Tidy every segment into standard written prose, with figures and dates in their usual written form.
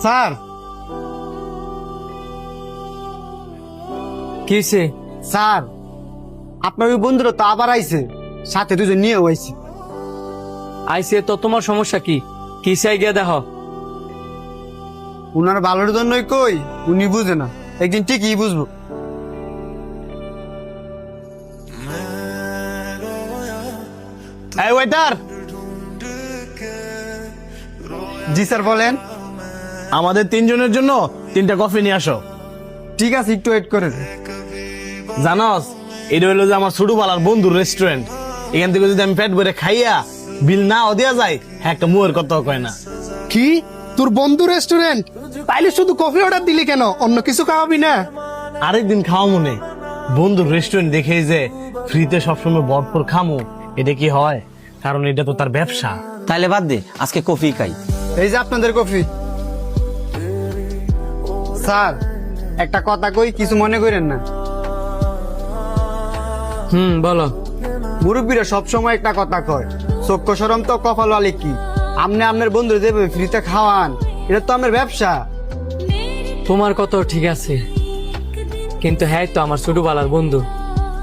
Sir কি হয়েছে? Sir আপনার ওই বন্ধুরা তো আবার আইছে, সাথে দুজন নিয়েও আইছে। আইসে তো তোমার সমস্যা কি? কি চাই গিয়ে দেখো। উনার ভালোর জন্যই কই, উনি বুঝে না, একদিন ঠিকই বুঝবো। এই ওয়েটার। জি স্যার বলেন। আমাদের তিনজনের জন্য 3টা কফি নিয়ে আসো। ঠিক আছে, একটু ওয়েট করেন। জানোস, এটা হইলো যে আমার ছোটবেলার বন্ধুর রেস্টুরেন্ট। এখান থেকে যদি আমি পেট ভরে খাইয়া বিল না দেওয়া যায়, হ্যাঁ একটা মুয়ের কথা কয় না। কি তোর বন্ধু রেস্টুরেন্ট? তাইলে শুধু কফি অর্ডার দিলি কেন? অন্য কিছু খাওয়াবি না? আরেকদিন খাওয়া মনে, বন্ধুর রেস্টুরেন্ট দেখে যে ফ্রিতে সবসময় ভরপুর খামু, এটা কি হয়? কারণ এটা তো তার ব্যবসা। তাইলে বাদ দে, আজকে কফি খাই। এই যে আপনাদের কফি। স্যার একটা কথা কই, কিছু মনে করেন না। বলো। মুরব্বীরা সবসময় একটা কথা কয়, চক্ষু শরম তো কপাল আলে কি। আপনি আপনার বন্ধু দেবে ফ্রিতে খাওয়ান, এটা তো আমার ব্যবসা। তোমার কত ঠিক আছে, কিন্তু হ্যাঁ তো আমার ছোটবেলার বন্ধু,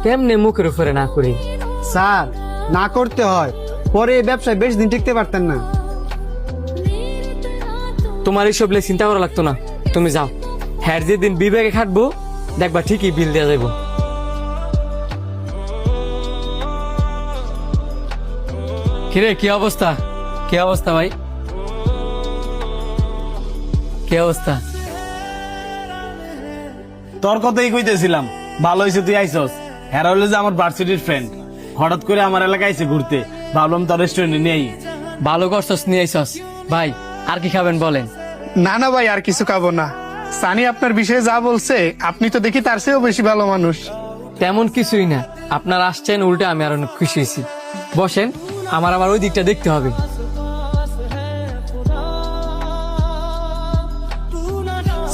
কেমনে মুখের উপরে না করি? স্যার না করতে হয়, পরে এই ব্যবসায় বেশ দিন টিকতে পারতেন না। তোমার এইসব লে চিন্তা করা লাগতো না, তুমি যাও। হ্যাঁ যেদিন বিবেকে খাটবো দেখবা ঠিকই বিল দেওয়া যাবো। কিরে কি অবস্থা? কি অবস্থা ভাই? কি অবস্থা? তোর কথাই কইতেছিলাম, ভালো হয়েছে তুই আইসস। হ্যাঁ হইলো যে আমার ভার্সিটির ফ্রেন্ড, হঠাৎ করে আমার এলাকায় আইসে ঘুরতে, ভাবলাম তোর রেস্টুরেন্টে নিয়েই। ভালো করছস নিয়ে আইসস। ভাই আর কি খাবেন বলেন? না না ভাই, আর কিছু খাবো না। সানি আপনার বিষয়ে যা বলছে, আপনি তো দেখি তার চেয়েও বেশি ভালো মানুষ। তেমন কিছুই না, আপনার আসছেন উল্টে আমি আর অনেক খুশি হয়েছি। বসেন, আমার আবার ওই দিকটা দেখতে হবে।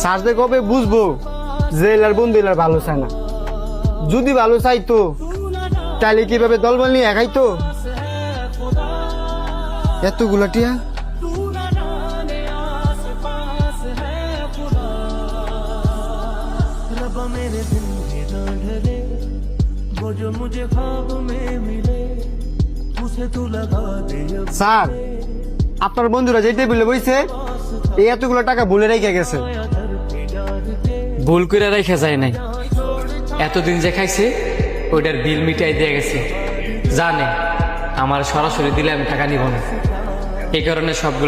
স্যার যে কবে বুঝবো যে এলার বন্ধু এলার ভালো চায় না। যদি ভালো চাইতো তাহলে কিভাবে দলবল নিয়ে একাইতো এতগুলা টিয়া। স্যার আপনার বন্ধুরা যে টেবিলে বইছে, এই এতগুলো টাকা ভুলে রেখে গেছে। ভুল করে রেখে যায় নাই, এতদিন যে খাইছে ওইটার বিল মিটাই দিয়ে গেছে। জানে আমার সরাসরি দিলে আমি টাকা নিব না, এই কারণে সবগুলো